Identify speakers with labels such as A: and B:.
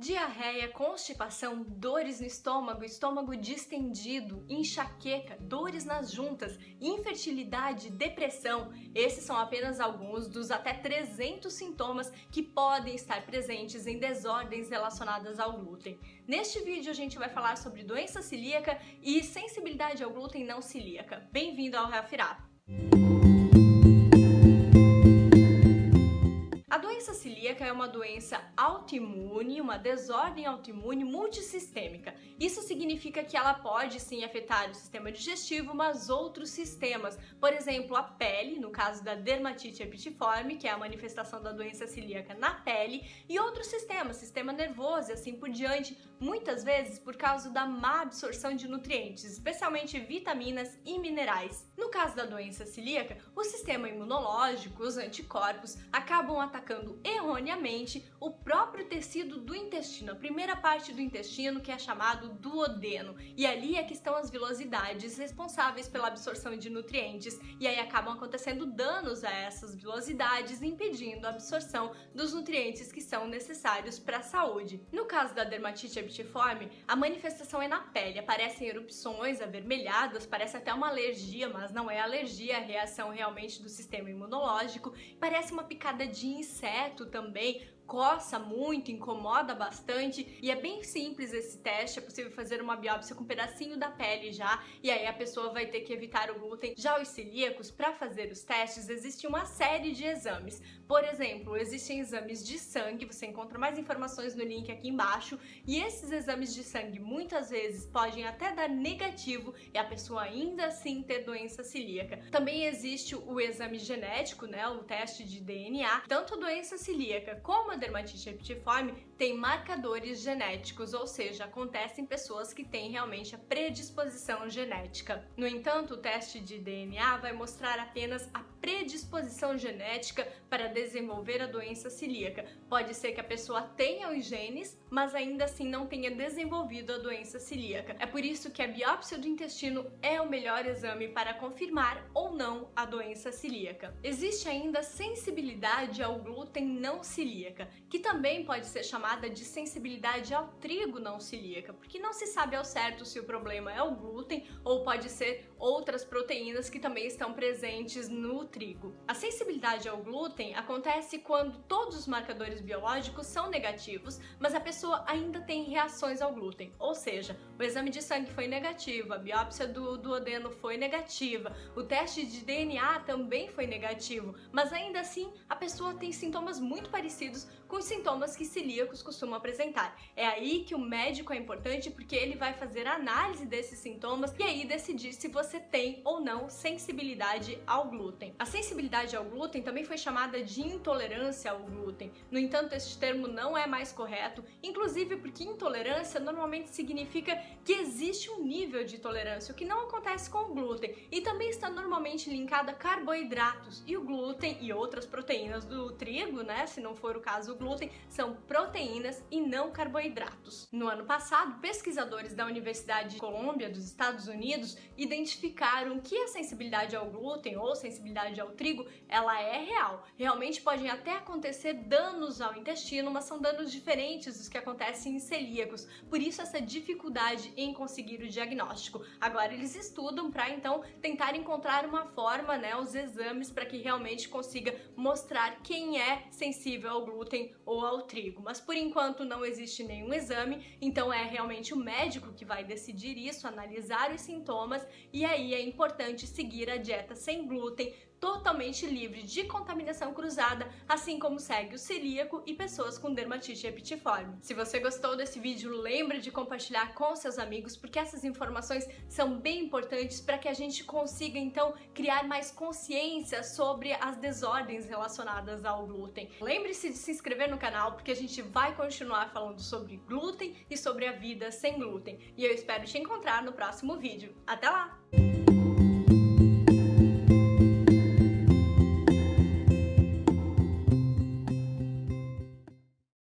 A: Diarreia, constipação, dores no estômago, estômago distendido, enxaqueca, dores nas juntas, infertilidade, depressão. Esses são apenas alguns dos até 300 sintomas que podem estar presentes em desordens relacionadas ao glúten. Neste vídeo a gente vai falar sobre doença celíaca e sensibilidade ao glúten não celíaca. Bem-vindo ao Reafirap! A doença celíaca é uma doença autoimune, uma desordem autoimune multissistêmica. Isso significa que ela pode sim afetar o sistema digestivo, mas outros sistemas. Por exemplo, a pele, no caso da dermatite epitiforme, que é a manifestação da doença celíaca na pele, e outros sistemas, sistema nervoso e assim por diante, muitas vezes por causa da má absorção de nutrientes, especialmente vitaminas e minerais. No caso da doença celíaca, o sistema imunológico, os anticorpos, acabam atacando erroneamente o próprio tecido do intestino, a primeira parte do intestino, que é chamado duodeno. E ali é que estão as vilosidades responsáveis pela absorção de nutrientes, e aí acabam acontecendo danos a essas vilosidades, impedindo a absorção dos nutrientes que são necessários para a saúde. No caso da dermatite epitiforme, a manifestação é na pele, aparecem erupções avermelhadas, parece até uma alergia, mas não é alergia, é a reação realmente do sistema imunológico, parece uma picada de inseto também, coça muito, incomoda bastante, e é bem simples esse teste. É possível fazer uma biópsia com um pedacinho da pele já, e aí a pessoa vai ter que evitar o glúten. Já os celíacos, para fazer os testes, existe uma série de exames. Por exemplo, existem exames de sangue, você encontra mais informações no link aqui embaixo, e esses exames de sangue muitas vezes podem até dar negativo e a pessoa ainda assim ter doença celíaca. Também existe o exame genético, né, o teste de DNA. Tanto a doença celíaca como a dermatite epitiforme tem marcadores genéticos, ou seja, acontece em pessoas que têm realmente a predisposição genética. No entanto, o teste de DNA vai mostrar apenas a predisposição genética para desenvolver a doença celíaca. Pode ser que a pessoa tenha os genes, mas ainda assim não tenha desenvolvido a doença celíaca. É por isso que a biópsia do intestino é o melhor exame para confirmar ou não a doença celíaca. Existe ainda sensibilidade ao glúten não celíaca, que também pode ser chamada de sensibilidade ao trigo não celíaca, porque não se sabe ao certo se o problema é o glúten ou pode ser outras proteínas que também estão presentes no trigo. A sensibilidade ao glúten acontece quando todos os marcadores biológicos são negativos, mas a pessoa ainda tem reações ao glúten, ou seja, o exame de sangue foi negativo, a biópsia do duodeno foi negativa, o teste de DNA também foi negativo, mas ainda assim a pessoa tem sintomas muito parecidos com os sintomas que celíacos costumam apresentar. É aí que o médico é importante, porque ele vai fazer a análise desses sintomas e aí decidir se você tem ou não sensibilidade ao glúten. A sensibilidade ao glúten também foi chamada de intolerância ao glúten. No entanto, este termo não é mais correto, inclusive porque intolerância normalmente significa que existe um nível de tolerância, o que não acontece com o glúten, e também está normalmente linkado a carboidratos, e o glúten e outras proteínas do trigo, né, se não for o caso o glúten, são proteínas e não carboidratos. No ano passado, pesquisadores da Universidade de Colômbia, dos Estados Unidos, identificaram que a sensibilidade ao glúten ou sensibilidade ao trigo, ela é real. Realmente podem até acontecer danos ao intestino, mas são danos diferentes dos que acontecem em celíacos. Por isso essa dificuldade em conseguir o diagnóstico. Agora eles estudam para então tentar encontrar uma forma, né, os exames para que realmente consiga mostrar quem é sensível ao glúten ou ao trigo. Mas por enquanto não existe nenhum exame, então é realmente o médico que vai decidir isso, analisar os sintomas, e aí é importante seguir a dieta sem glúten, totalmente livre de contaminação cruzada, assim como segue o celíaco e pessoas com dermatite epitiforme. Se você gostou desse vídeo, lembre de compartilhar com seus amigos, porque essas informações são bem importantes para que a gente consiga então criar mais consciência sobre as desordens relacionadas ao glúten. Lembre-se de se inscrever no canal, porque a gente vai continuar falando sobre glúten e sobre a vida sem glúten. E eu espero te encontrar no próximo vídeo. Até lá!